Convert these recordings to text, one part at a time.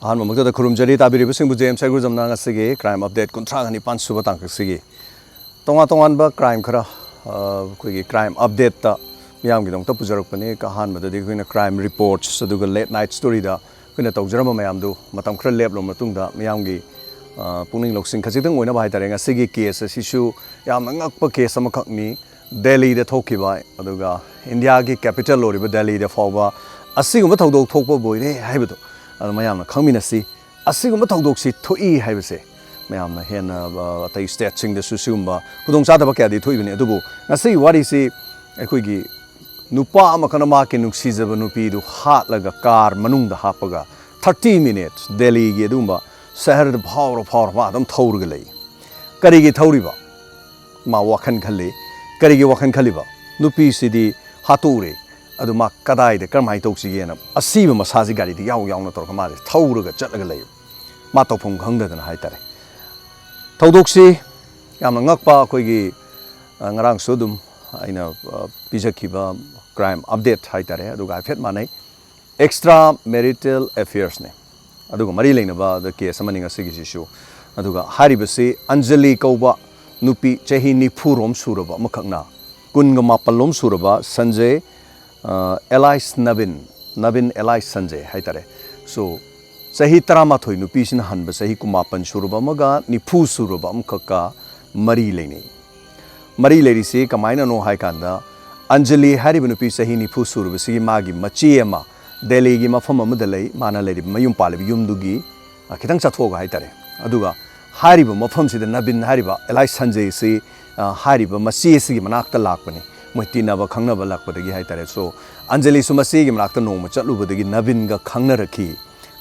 अहमद खुरुमजरी ताबीब जेम सैगुजमना क्राइम अपडेट कुंथ्रागनी पांचुब तांकसी तोंगा तोंगानब क्राइम खरा अखोई क्राइम अपडेट मियामगीदमक्ता पुजरकपने अहमददी अखोइना क्राइम रिपोर्ट्स अदुगा लेट नाइट स्टोरीदा अखोइना तौजरम मयामदु मतम खरा लेबलो मतुंगदा मियामगी पुनिंग लौसिंग खजितंग ओइना हाइतारे ngasiगी केस असिसु यामना ngakpa केस अमखकनी दिल्लीदा थोखिबा अदुगा इंडियागी कैपिटल ओरिबा दिल्लीदा फावबा असिगुम थौदोक थोकबा बोइरे हाइबदो मैम खमीनसी थौदोंसी थोई है मैम हेन अतई स्टेट्सिंग खुद चादब क्या थोबने अभी वारीसी अखोगी नुपा माके नुसीजब नुपीदु हाटलग कार मनुंग हापगा 30 मिनट्स दिल्ली की शहर फावर फावर मा थौरग लई करीगी थौरीब मा वाखन खली करीगी वाखन खलीब नुपीसीदी हातोरे अदुमा कदाइदे करमाय तौसिगेना असीब मसाजी गाड़ी याव यावना तौरग माजे थौरग चलग लई मा तौफम खंगदना हाइतारे थौदोक्सी यामना ngakpa अखोगी ngarang su dum aina pijakhiba crime update haitare aduga fet manai extra marital affairs ne aduga mari leinaba the case amaninga sigi sisu aduga haribase anjali kauba nupi chahi nifu rom suraba makhakna kunga mapalom suraba sanjay Elias Navin Elias Sanjay haitare so sahi taramathoi nupi sin hanba sahi kumapan suruba maga nifu suruba amkhaka mari leini mari leiri se kamaina no hai kanda Anjali hariba nupi sahi nifu suruba sigi magi machi ama Delhi gi mafam amada lei mana leiri mayum palibi yumdugi khitang chathoga haitare aduga hariba mafam sida Navin hariba Elias Sanjay se hariba machi sigi manakta lakpani मोतीनाब खंगनब लापदगी हाइतारे सो अंजलि सुमसी मनाक्ता नोम चलुबदगी नवीन गा खंगनरखी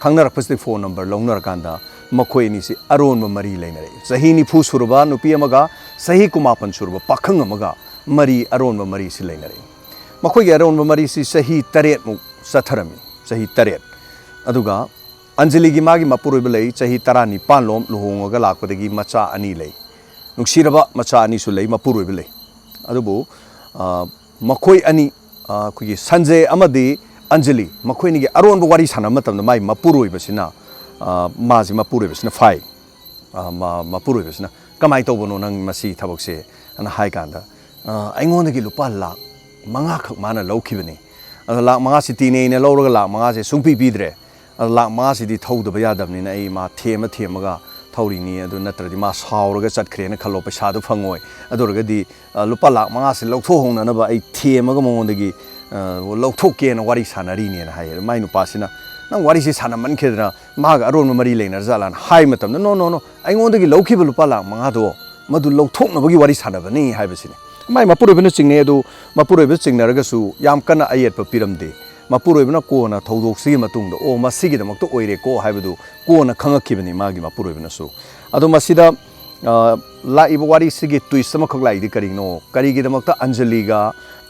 खंगनरपसदि phone number लौनरकांदा मखोइनिसी अरोन मरी लेनरे सही निफु सुरबा नुपी अमगा सही कुमापन सुरबा पाखंग अमगा मरी अरोन मरी सि लेनरे मखोइगे अरोन मरी सि सही तरेत मु सथरमी सही तरेत अदुगा अंजलि गी मागी मपुरोइब लई सही 19 लोम लुहोंगगा लापदगी मचा अनि लई नुक्सिरबा मचा अनि सु लई मपुरोइब लई अदुबो मखोई अनि खुगी संजय अमदी अंजलि मखोइनि गे अरोन वारी साना मतम माई मपुरोइबसिना माजी मपुरोइबसिना फाइ मपुरोइबसिना कमाई तौबनो नंग मसी थबकसे अन हाई कांदा आइंगोंदगी लुपा लाख मंगा खक माना लौखिबनी लाख मंगा सिटीने ने लौरगा लाख मंगा से सुंपी पीद्रे लाख मंगा सिदी थौदब यादबनिना आई मा थेमगा थौरीनी अदु नत्रदि मा सावरगा चटखरेना खलो पैसादु फंगोय अदुरगदि लुपा लाख मंगा से लौथो होंगनबा आई थेमगा मोंदगी लौथोकेना वारी सानरीनेना हाय माइ नुपासिना नंग वारी से साना मनखेदना मागा अरोन मरी लेनर जालान हाय मतम नो नो नो आइंगोंदगी लौखिब लुपा लाख मंगा दो मदु लौथोकनबगी वारी सानबनी हायबसिने माइ मपुरोइबना चिंगने अदु मपुरोइब चिंगनरगसु याम कना अयेत पिरमदे मपुरोइबना कोना थौदोक्सिगी मतुंगदा ओ मसिगिदमक्तो ओइरे को हायबदु कोना खंगखिबनी मागी मपुरोइबनासु अदु मसिदा लाइब वारी सिगी ट्विस्ट अमखक लाइदि करिनो करिगिदमक्ता अंजलिगा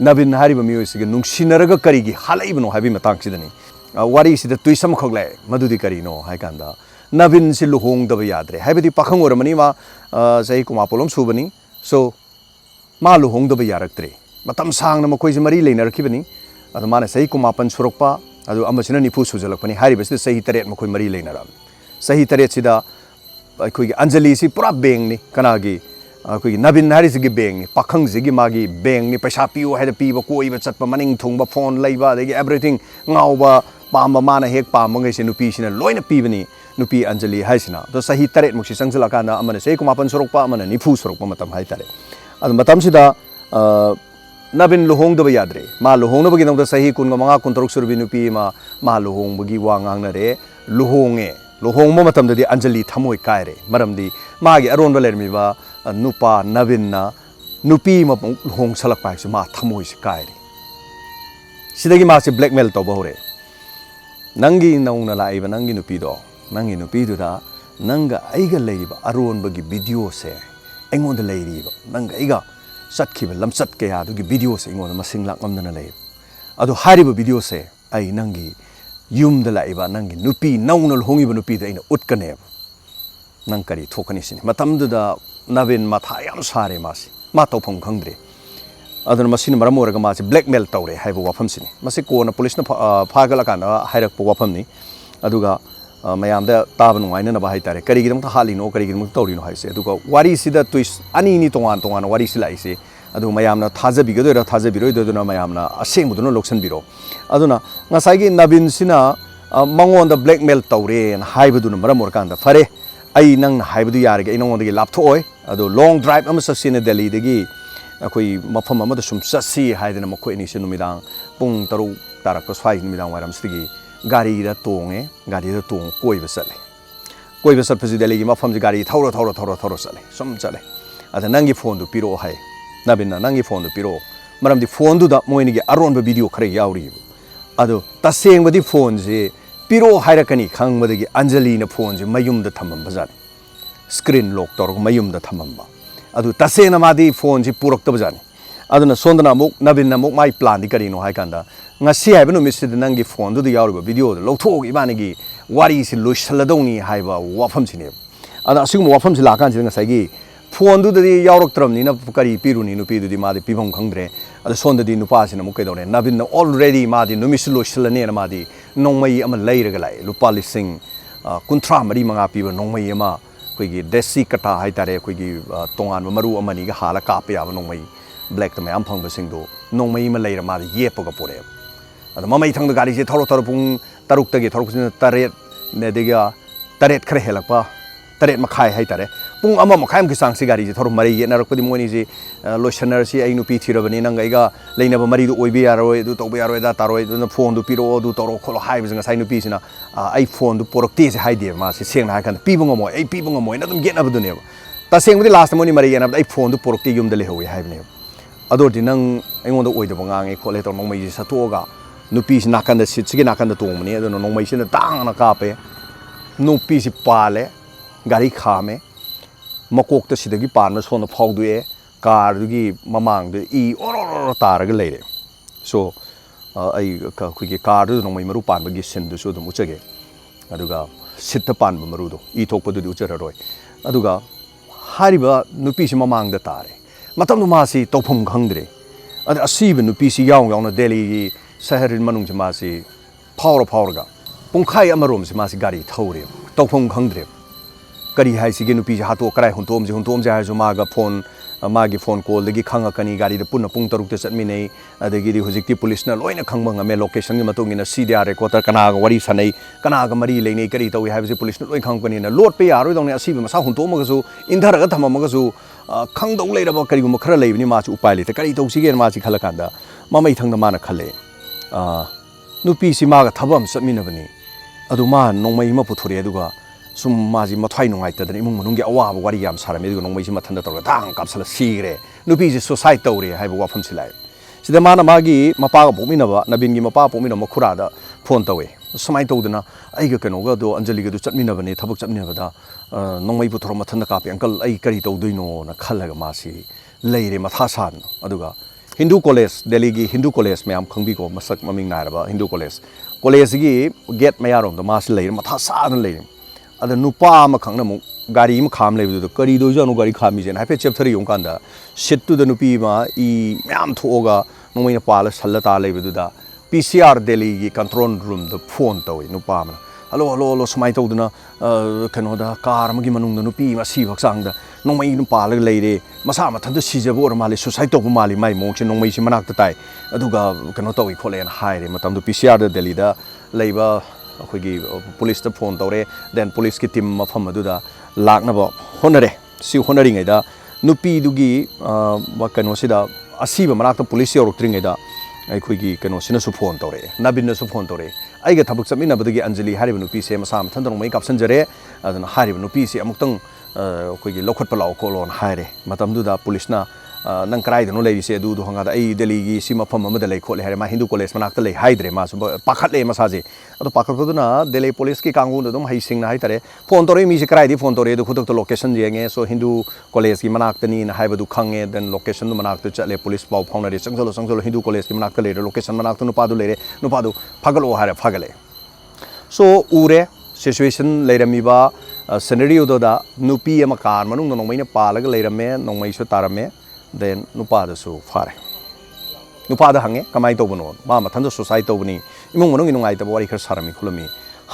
नवीन हारिब मियोइसिगे नुंगसिनरगा करिगी हालैबनो हाबि मतांगसिदनी वारी सिदा ट्विस्ट अमखक लाइ मदुदि करिनो हाइकांदा नवीन सि लुहोंगदब याद्रे हाइबदि पाखंग ओरमनी मा सही कुमापोलम सुबनी सो मा लुहोंगदब यारक्त्रे मतम सांगना मखोइसि मरी लेनरखिबनी अदु माने सही कुमापन सुरक्पा अदु अमसिना निफु सुजलकपनी हारिबसिदा सही तरेत मखोइ मरी लेनराम सही तरेत सिदा अखोइ अंजलि सि पुरा बेंगनी कनागी अखोइ नवीन हारिसिगी बेंगनी पाखंगसिगी मागी बेंगनी पैसा पियो हाइदा पीबा कोइबा चटपा मनिंग थुंगबा फोन लैबा अदगी एवरीथिंग ngawa पामा माना हेक पामंगैसे नुपीसिना लोइना पीबनी नुपी अंजलि हाइसिना तो सही तरेत मुक्सि संगजलकाना अमने सही कुमापन सुरक्पा अमने निफु सुरक्पा मतम हाइतारे अदु मतमसिदा नवीन लुहोंगदब याद्रे मा लुहोंगनबगी नंगदा सही कुनगा मंगा कुंतरुक सुरबी नुपी मा लुहोंगबगी वा ngaंगनरे लुहोंगे लुहोंगबा मतमददी अंजलि थमोय कायरे मरमदी मागी अरोनबा लेरमिबा नुपा नवीनना नुपी मपं लुहोंग सलक पाइसु मा थमोय से कायरे सिदगी मासे ब्लैकमेल तौबा होरे नंगी नौना लाइबा नंगी नुपीदुदा नंगा आइगा लेरिबा अरोनबगी वीडियो से एंगोंदा लेरिबा नंगा आइगा चटखिब लमचट कया दुगी वीडियो से इंगोन मसिंग लाकमदना लay अदु हारिबा वीडियो से आई नंगी युमदा लाइबा नंगी नुपी नौनल होंगिबा नुपी दा इन उटकने नंग करी थोकनी सिने मतमदुदा नवीन माथा याम सारे मासी मा तौफम खंगद्रे अदुन मसिन मरम ओरगा मासे ब्लैकमेल तौरे हाइबा वाफम सिने मसे कोना पुलिस ना फागला काना हाइरक वाफम नि अदुगा mayamda taban waina na bahai tare kari gidam ta halino kari gidam tawrino haise aduga wari sida twist ani ni tongan tongan wari sila ise adu mayamna thajabi gadora thajabi roi doduna mayamna asenguduna loksan biro aduna ngasai gi nabin sina mangon da blackmail tawre na haibuduna maram orkanda fare ai nang na haibudu yarge inong ondagi lapthoi adu long drive ama sasina delhi dagi akoi mafam ama da sum sasi haidena makoi ni sinumidang pung taru tarak ko swai numidang waram stigi gari da tonge gari da tong koi basale koi basal pesi delhi gi mafam ji gari thawro sale sum chale ada nangi phone du piro hai nabinna nangi phone du piro maram di phone du da moini gi aron ba video khare yauri ado taseng badi phone ji piro hairakani khang badagi anjali na phone ji mayum da thamam bazar screen lock tor mayum da thamam ba adu taseng na madi phone ji purak ta bazani aduna sondana muk nabinna muk mai plan di kari no hai kanda ngasi hai banu misid nangi phone du da yauri ba video lokthog ibani gi wari si loisaladoni hai ba wafam sine ada asigum wafam si lakan si ngasai gi phone du di yaurok tram ni na kari piru ni nu pi du di madi pibong khangdre ada sonda di nupa sina muk kedore nabin already madi numis loisalane na madi nongmai ama leiraga lai lupa lising kuntra mari manga piba nongmai ama koigi desi kata hai tare koigi tongan maru amani ga hala ka pe aba nongmai black tama am phang basing do nongmai ma leira madi yepa ga pore ada mamai thang da gari je thoro pung taruk ta ge thoro kusina taret ne dega taret khare helakpa taret makhai hai tare pung ama makhai am ki sang si gari je thoro mari ye narak padi moni je lotioner si ai nu pi thirabani nang ai ga leina ba mari do oibi yaroi du tobi yaroi da taroi du phone du piro du toro kholo hai bi ngai nu pi sina ai phone du porokti se hai de ma si seng na kan pi bung mo ai pi bung mo na dum get na bu ne ta seng bi last moni mari ye na ai phone du porokti yum de le hoi hai bi ne ador di nang ai ngon do oi de bang ai khole to nong mai ji sa to ga nu pi si nakan da sit si nakan da to mo ne do nong mai si na tang na ka pe nu pi si pale gari khame makok ta sidagi pan ma sona phau du e car du gi mamang de I oror tar ga leire so ai ka khu gi car du nong mai maru pan ba gi sin du so du uchage aduga sit ta pan ba maru do I thok pa du uchara roi aduga hariba nupi si mamang da tare matam nu ma si tophum khangdre ad asiba nupi si yaung yaung na delhi gi saharin manung ma si phawra ga pungkhai amarom si ma si gari thore tophum khangdre kari hai si ge nupi ha to krai huntom je ha jo ma ga phone magi phone call dagi khanga kani gari de punna pung taruk te chatmi nei adagi di hojikti police na loina khangba ngame location gi matung ina CDR recorder kana ga wari sanai kana ga mari leinei kari tawi ha bi police na loi khang pani na lot pe yaroi dong ne asibi masa huntom ga su indhar ga thama ga su khang dong leira ba kari gum khara leibni ma chu upai le te kari tau si ge ma chi khala kanda mamai thang da ma na khale nupi si ma ga thabam chatmi na bani adu ma nongmai ma puthore aduga sum maji mathai nungai ta dani imung manung ge awa ba wari yam sara me du nongmai si mathanda tor dang kapsala sigre nupi ji society tawre hai ba wafam silai sida mana magi mapa ga bomina ba nabin gi mapa pomina makhura da phone tawe samai tawdana ai ga kano ga do anjali ga du chatmina bani thabuk chatmina ba da nongmai pu thoro mathanda ka pe uncle ai kari tawdoino na khalaga ma si leire matha san aduga Hindu college Delhi gi Hindu college mayam khangbi ko masak maming na ba Hindu college gi gate mayarom da ma si leire matha sa na leire ada nupa ma khangna mu gari ma kham le du kari do janu gari khami jen ha pe chapter yong kan da sit tu da nupi ma I myam thoga nongmai na pala salla ta le du da PCR Delhi gi control room da phone tawi nupa ma hello smai to duna kano da car ma gi manung da nupi ma si baksang da nongmai nupa le leire masa ma thand si jabo or mali suicide to mali mai mong che nongmai si manak ta tai aduga kano tawi khole an haire matam du PCR da Delhi da leiba akhoi police ta phone tawre then police ki team ma pham adu da lakna ba honare si honoring ai da nupi du gi ba kano si da asiba manak ta police yorok tring ai da akhoi gi kano sina su phone tawre nabin na su phone tawre ai ga thabuk chamina badagi anjali hariba nupi se masam thandong mai kapsan jare adana hariba nupi se amuktang akhoi gi lokhot pa law kolon haire matam du da police na nang krai dano lei se du du hanga da ai Delhi gi sima pham ma da lei khole hare ma Hindu college manak ta lei haidre ma so pakhat le ma sa je ado pakhat ko na Delhi police ki kangu no dum hai sing na hai tare phone tore mi se krai di phone tore du khudak to location je nge so Hindu college ki manak ta ni na hai ba du khange then location du manak ta chale police pau phang na re sangsalo Hindu college ki manak ta le location manak ta nu pa du le re nu pa du phagalo hare phagale so ure situation leirami ba scenario do da nupi ama kar manung no nongmai na palaga leirame nongmai so tarame then nupa da su fare nupa da hange kamai to bono ma mathanda society to boni imung manung inungai ta wari khar sarami khulami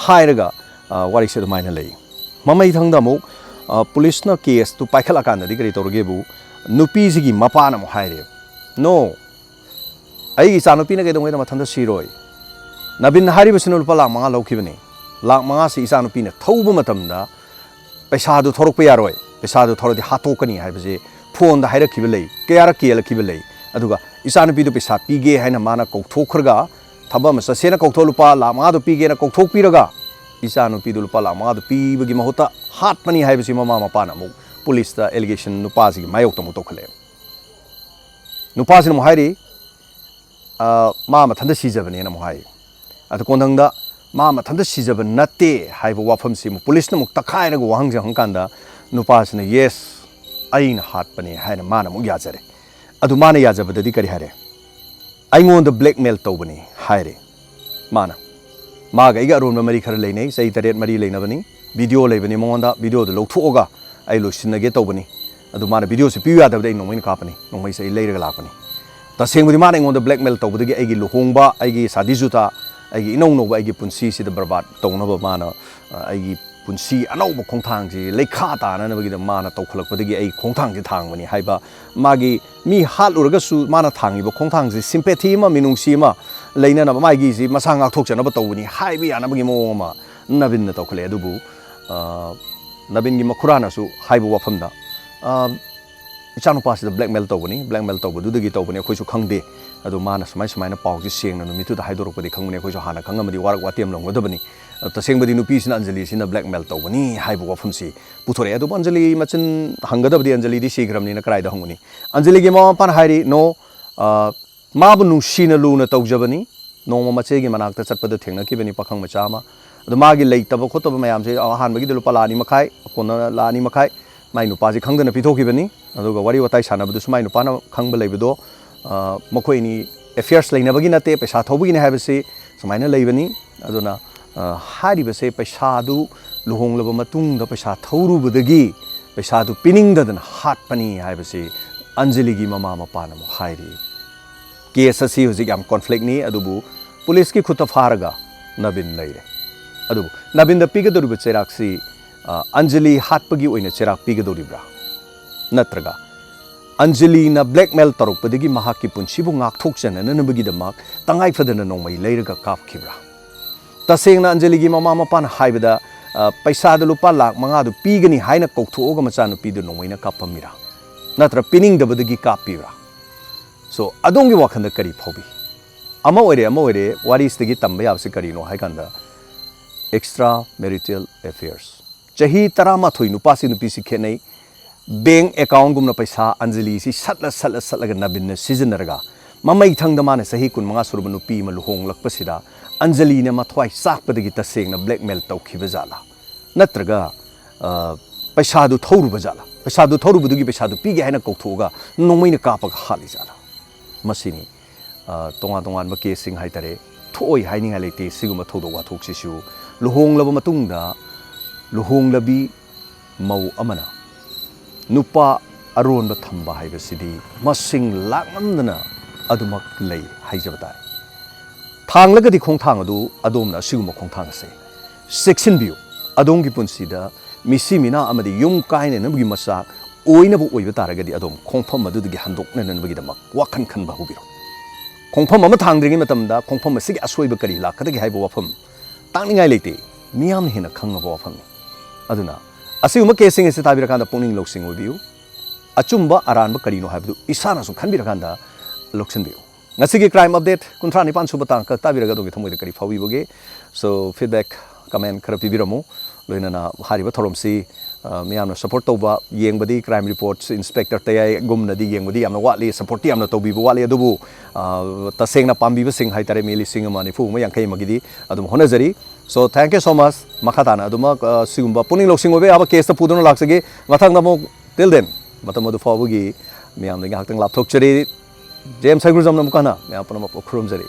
hairaga वारी से मायना ले ममई थंग दमु police न case तु पाइखला कांददी करी तोरगेबु नुपी सिगी मपान अमु हाइरे no आई इचा नुपी न केदोंगे मथंद सिरोय नबिन हारिब सिनु लुपा लाख मंगा लौखिबनी लाख मंगा से इचा नुपी न थौब मतमदा पैसा दु थोरक यारोय पैसा दु थोरदि हातोकनी हाइबजे फोन दा हाइरखिब लई कयारा केलखिब लई अदुगा इचा नुपी दु पैसा पीगे हाइना माना कौथोखरगा थबम ससेना कौथो लुपा लाख मंगा दु पीगे ना कौथोकपिरगा इचा नुपी दु लुपा लाख मंगा दु पीबगी महुता हातपनी हाइबसी ममा मपान अमु पुलिस दा एलिगेशन नुपासी मायोक तमु तोखले नुपासिन मुहाइरी मा मथंद सिजबने ना मुहाई अत कोंदंगदा मा मथंद सिजब नते हाइबो वाफम सिमु पुलिस न मुक तखाइरग वहंग हंकांदा नुपासिन यस अइन हातपने हाइना माना मुक याजरे अदु माना याजबददी करी हारे आइंगोंद ब्लैकमेल तौबनी हाइरे माना मागा इगा रोम मरी खर लेनै सही तरेट मरी लेनबनी वीडियो लेबनी मोंदा वीडियो दो लौथोगा आई लोसिनगे तौबनी अदु माना वीडियो से पियु यादबदे नोंमैन कापनी नोंमै से लेरग लापनी तसेंगबदी माना आइंगोंद ब्लैकमेल तौबदगी आइगी लुहोंबा आइगी सादीजुता आइगी इनौ नौबा आइगी पुंसी सिद बर्बाद तौनबा माना आइगी पुंसी अनौब खोंथांजी लेखा ताननबगी माना तौखलकपदगी आइ खोंथांजी थांगबनी हाइबा मागी मी हालुरगसु माना थांगिबो खोंथांजी सिंपैथी मा मिनुंगसी मा लेना मागी जी मसा गाथोकचनब तौबनी हाइबी यानबगी मोमा नबिन न तौखले अदुबु नबिन गी मखुरानासु हाइबो वाफमदा इचानुपासी ब्लैकमेल तौबनी ब्लैकमेल तौबदुदगी तौबनी अखोइसु खंगदे अदु माना समाय समायना पाउजी सेंगना नुमितुदा हाइदोरकपदि खंगबनी अखोइसु हाना खंगमदि वारक वातेम लंगदबनी तसेंगबदि नुपीसिना अंजलि सिना ब्लैकमेल तौबनी हाइबो वाफमसी पुथोरे अदु अंजलि मचन हंगदबदि अंजलि दि सिग्रमनि न कराइदा हंगनी अंजलि गे ममा पान हाइरि नो माबु नुसिना लुना तौजबनी नोंमा मचेगी मनाक्ता चटपद थेंगनखिबनी पाखंग मचा अमा अदु मागी लेतब खोतब मयामसे अहानबगी लुपा लानी मखाय कोना लानी मखाय माइ नुपाजी खंगदना पिथोखिबनी अदुगा वारी वताई सानबदु सुमाइ नुपाना खंगब लेबदो मखोइनी एफेयर्स लेनबगी नते पैसा थौबगी ने हाइबसे सुमाइना लेबनी अदुना हारिबसे पैसादु लुहोंगलब मतुंगदा पैसा थौरुबदगी पैसादु पिनिंगदना हाटपनी हाइबसे अंजलिगी ममा मपाना मो हाइरि केस असी हुजिक याम कॉन्फ्लिक्ट नि अदुबु पुलिस की खुद फारगा नबिन लेरे अदुबु नबिन द पिगदोरिब चेराक्सी अंजलि हाटपगी ओइना चेराक पिगदोरिब्रा नत्रगा अंजलि न ब्लैकमेल तरुपदगी महाकी पुंसिबु ngakthokjananabagidmak tangai fadana nongmai leiraga kapkhibra tasengna Anjali gi mama mapan haibada paisa da lupa lak manga du pigani haina kokthoga machanu pidu nongmaina kapamira natra pining dabadagi kapira so adongi wakhanda kari phobi ama oire warisdagi tamba yabse kari no haikanda extra marital affairs chahi tarama thoi nupasi nupisi khenai bank account गुमना पैसा अंजलि सी सटला नबिन सिजनरगा ममई थंगदा माने सही कुन मंगा सुरब नुपी म लुहोंग लक्पसिदा अंजलि ने मथवाई साकपदगी तसेंगना blackmail तौखिबा जाला नत्रगा पैसा दु थौरुबा जाला पैसा दु थौरुबदुगी पैसा दु पीगे हाइना कौथोगा नोंमैना कापग हालि जाला मसिनी तोंगा तोंगान ब केसिंग हाइतरे थोई हाइनिंग हाइलेते सिगुमा थौदो वाथोक्सिसु लुहोंग लब मतुंगदा लुहोंग लबी मौ अमना नुपा अरोनब थंबा हाइबसिदी मसिंग लांगमदना अदुमक लई हाइजबता थांगलगदि खोंथांग अदु अदोमना सिगुम खोंथांग से सेक्शन बियो अदोंगी पुंसीदा मिसी मिना अमदि युम काइने नबगी मसा ओइनबु ओइबा तारगदि अदोम खोंफम अदुदगी हंदोकननबगिदमक वाखन खनबा हुबिरो खोंफम अमा थांग्रिंगी मतमदा खोंफम असिगी असोइबा करी लाकदगी हाइबा वाफम तांगनिंगाइ लेते मियाम हेना खंगबा वाफम अदुना असिगुम केसिंग एसे ताबिरकांदा पुनिंग लोक्सिंग ओबियु अचुंबा अरानबा करिनो हाइबदु इसानासु खनबिरकांदा लोक्सिनबियु ngasiगी क्राइम अपडेट 39 सुबा तांग का ताबिरगा दोगे थमोइदा करि फाविबोगे सो फीडबैक कमेंट खरा पिबिरमु लोइनाना हारिबा थोरमसी मियामना सपोर्ट तौबा येंगबदी क्राइम रिपोर्ट्स इंस्पेक्टर तयाय गुमनदी येंगबदी यामना वाटली सपोर्ट यामना तौबिबो वाले अदुबु तसेंगना पाम्बिबा सिंग हाइतारे मेलि सिंग माने फुमा यांखै मगिदी अदुम होनजरी so thank you so much मखाताना अदुमा सिगुम्बा पुनिंग लोक्सिंग ओबे आबा केस पुदुनो लाक्सगे मथांगदा मो टिल देन मतमदु फावगी मियामना गाक्तंग लापथोकचरी जेम्स साइगुरजमना मुकाना मैं अपना खुरुमजरी